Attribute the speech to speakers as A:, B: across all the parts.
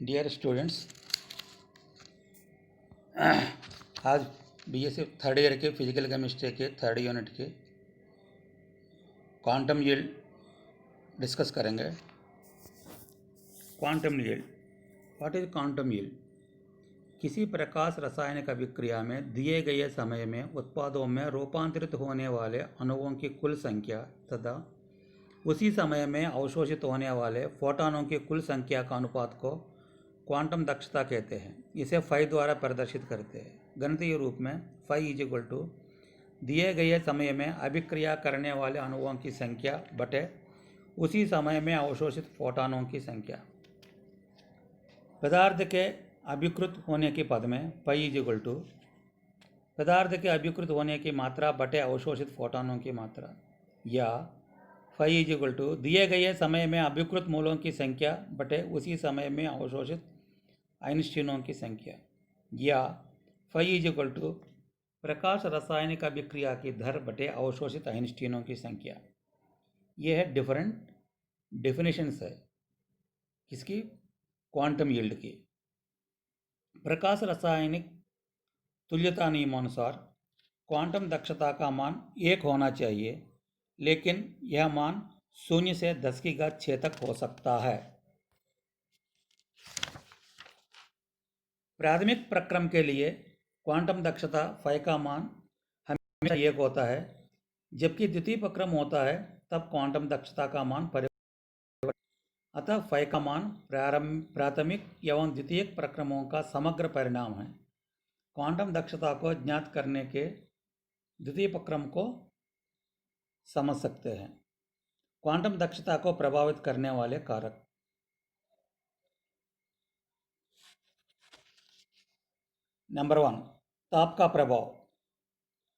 A: Dear students, आज BSc third year के physical chemistry के थर्ड यूनिट के क्वांटम यील्ड डिस्कस करेंगे। Quantum yield, what is quantum yield? किसी प्रकाश रासायनिक अभिक्रिया में दिए गए समय में उत्पादों में रूपांतरित होने वाले अणुओं की कुल संख्या तथा उसी समय में अवशोषित होने वाले फोटॉनों की कुल संख्या का अनुपात को क्वांटम दक्षता कहते हैं। इसे फाई द्वारा प्रदर्शित करते हैं। गणितीय रूप में फाई इज इक्वल टू दिए गए समय में अभिक्रिया करने वाले अणुओं की संख्या बटे उसी समय में अवशोषित फोटॉनों की संख्या। पदार्थ के अभिकृत होने के पद में पाई इज इक्वल टू पदार्थ के अभिकृत होने की मात्रा बटे अवशोषित फोटॉनों की मात्रा, या फाई इज इक्वल टू दिए गए समय में अभिकृत मूलों की संख्या बटे उसी समय में अवशोषित आइंस्टीनों की संख्या, या फाई इज इक्वल टू प्रकाश रासायनिक अभिक्रिया की दर बटे अवशोषित आइंस्टीनों की संख्या। ये है डिफरेंट डेफिनेशंस है किसकी? क्वांटम यील्ड की। प्रकाश रासायनिक तुल्यता नियमानुसार क्वांटम दक्षता का मान 1 होना चाहिए, लेकिन यह मान 0 से 10⁶ तक हो सकता है। प्राथमिक प्रक्रम के लिए क्वांटम दक्षता फाई का मान हमेशा 1 होता है, जबकि द्वितीय प्रक्रम होता है तब क्वांटम दक्षता का मान परिवर्तन। अतः फाई का मान प्राथमिक एवं द्वितीय प्रक्रमों का समग्र परिणाम है। क्वांटम दक्षता को ज्ञात करने के द्वितीय प्रक्रम को समझ सकते हैं। क्वांटम दक्षता को प्रभावित करने वाले कारक। नंबर 1, ताप का प्रभाव।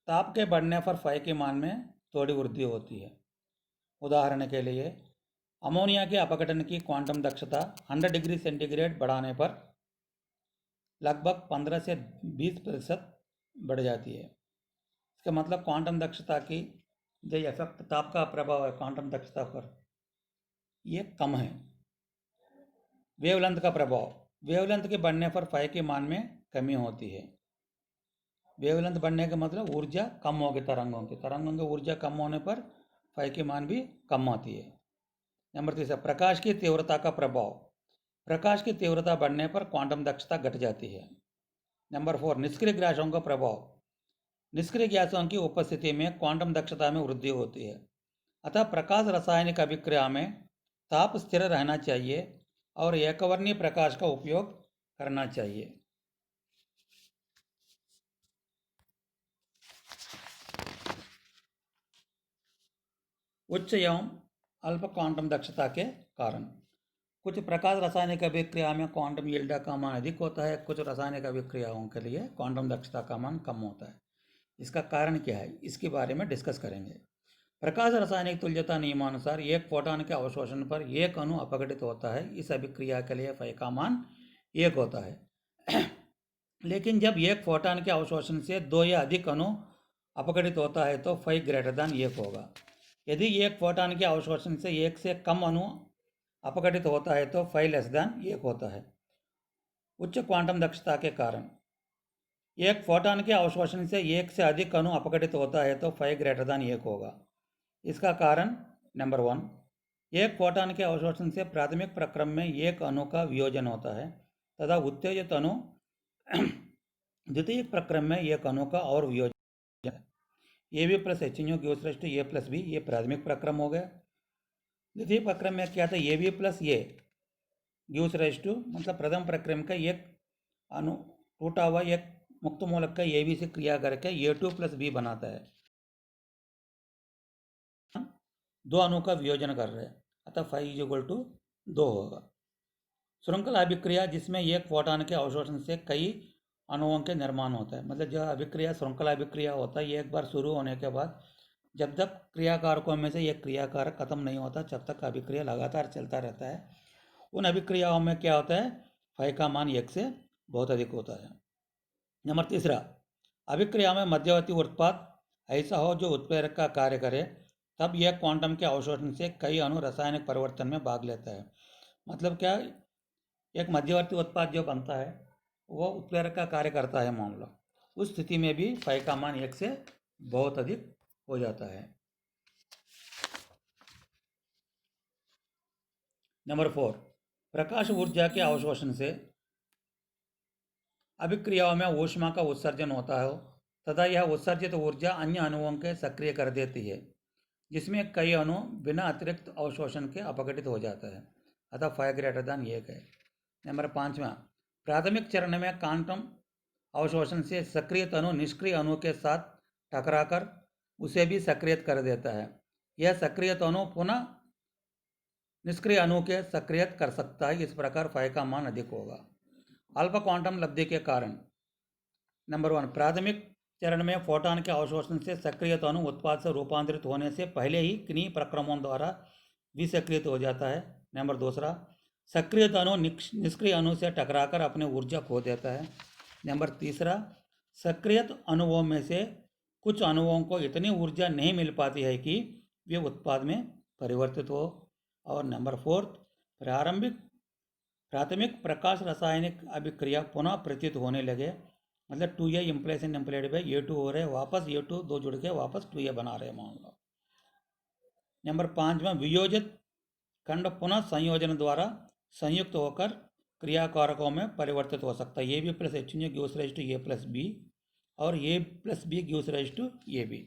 A: ताप के बढ़ने पर फाई के मान में थोड़ी वृद्धि होती है। उदाहरण के लिए अमोनिया के अपघटन की क्वांटम दक्षता 100 डिग्री सेंटीग्रेड बढ़ाने पर लगभग 15 से 20% बढ़ जाती है। इसका मतलब क्वांटम दक्षता की जो इफेक्ट ताप का प्रभाव है क्वांटम दक्षता पर, ये कम है। वेवलेंथ का प्रभाव। वेवलेंथ के बढ़ने पर फाई के मान में कमी होती है। वेवलेंथ बढ़ने का मतलब ऊर्जा कम होगी तरंगों की ऊर्जा कम होने पर फाई के मान भी कम होती है। नंबर 3, प्रकाश की तीव्रता का प्रभाव। प्रकाश की तीव्रता बढ़ने पर क्वांटम दक्षता घट जाती है। नंबर 4, निष्क्रिय गैसों का प्रभाव। निष्क्रिय गैसों की उपस्थिति में क्वांटम दक्षता में वृद्धि होती है। अतः प्रकाश रासायनिक अभिक्रिया में ताप स्थिर रहना चाहिए और एकवर्णीय प्रकाश का उपयोग करना चाहिए। उच्च एवं अल्प क्वांटम दक्षता के कारण कुछ प्रकाश रासायनिक अभिक्रिया में क्वांटम यील्ड का मान अधिक होता है, कुछ रासायनिक अभिक्रियाओं के लिए क्वांटम दक्षता का मान कम होता है। इसका कारण क्या है, इसके बारे में डिस्कस करेंगे। प्रकाश रासायनिक तुल्यता नियमानुसार एक फोटॉन के अवशोषण पर एक अणु अपघटित होता है। इस अभिक्रिया के लिए फाई का मान 1 होता है। लेकिन जब एक फोटॉन के अवशोषण से 2 या अधिक अणु अपघटित होता है तो फाई > 1 होगा। यदि एक फोटॉन के अवशोषण से 1 से कम अणु अपघटित होता है तो फाई < 1 होता है। उच्च क्वांटम दक्षता के कारण एक फोटॉन के अवशोषण से 1 से अधिक अणु अपघटित होता है तो फाई < 1 होगा। इसका कारण नंबर 1, एक फोटॉन के अवशोषण से प्राथमिक प्रक्रम में एक अणु का वियोजन होता है तथा उत्तेजित अणु द्वितीय प्रक्रम में एक अणु का और वियोजन है। AB + HNO = A + B, ये प्राथमिक प्रक्रम हो गया। द्वितीय प्रक्रम में क्या था? AB + A मतलब प्रथम प्रक्रम का एक अणु टूटा हुआ एक मुक्त मूलक का AB से क्रिया करके A2 + B बनाता है। 2 अणु का वियोजन कर रहे हैं, अतः फाई = 2 होगा। श्रृंखला अभिक्रिया जिसमें एक फोटॉन के अवशोषण से कई अणुओं के निर्माण होता है। मतलब जो अभिक्रिया श्रृंखला अभिक्रिया होता है, ये एक बार शुरू होने के बाद जब तक क्रियाकारकों में से एक क्रियाकारक खत्म नहीं होता तब तक अभिक्रिया लगातार चलता रहता है। उन अभिक्रियाओं में क्या होता है? फाई का मान 1 से बहुत अधिक होता है। नंबर 3, अभिक्रिया में मध्यवर्ती उत्पाद ऐसा हो जो उत्प्रेरक का कार्य करे, तब यह क्वांटम के अवशोषण से कई अणु रासायनिक परिवर्तन में भाग लेता है। मतलब क्या? एक मध्यवर्ती उत्पाद जो बनता है वो उत्प्रेरक का कार्य करता है मान लो, उस स्थिति में भी फाई का मान 1 से बहुत अधिक हो जाता है। नंबर 4, प्रकाश ऊर्जा के अवशोषण से अभिक्रियाओं में ऊष्मा का उत्सर्जन होता है तथा यह उत्सर्जित ऊर्जा अन्य अणुओं के सक्रिय कर देती है, जिसमें कई अणु बिना अतिरिक्त अवशोषण के अपघटित हो जाता है, अतः 5 ग्रेटर देन 1 है। नंबर 5वां, प्राथमिक चरण में क्वांटम अवशोषण से सक्रिय अणु निष्क्रिय अणु के साथ टकराकर उसे भी सक्रिय कर देता है। यह सक्रिय अणु पुनः निष्क्रिय अणु के सक्रिय कर सकता है, इस प्रकार फाई का मान अधिक होगा। अल्प क्वांटम लब्धि के कारण नंबर 1, प्राथमिक चरण में फोटॉन के अवशोषण से सक्रिय अणु उत्पाद से रूपांतरित होने से पहले ही किन्हीं प्रक्रमों द्वारा विसक्रिय हो जाता है। नंबर 2, सक्रिय अणु निष्क्रिय अणु से टकराकर अपनी ऊर्जा खो देता है। नंबर 3, सक्रिय अणुओं में से कुछ अणुओं को इतनी ऊर्जा नहीं मिल पाती है कि वे उत्पाद में परिवर्तित हो। और नंबर 4, प्राथमिक प्रकाश रासायनिक अभिक्रिया पुनः प्रतीत होने लगे, मतलब 2A इम्प्लेसन इम्प्लाइड बाई A2 हो रहे, वापस A2 दो जुड़ के वापस 2A बना रहे मान लो। नंबर 5वां, वियोजित खंड पुनः संयोजन द्वारा संयुक्त होकर क्रियाकारकों में परिवर्तित हो सकता है। AB plus HNO gives rise to A plus B और A plus B gives rise to AB,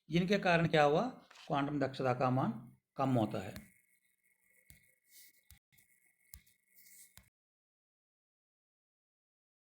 A: जिनके कारण क्या हुआ, क्वांटम दक्षता का मान कम होता है।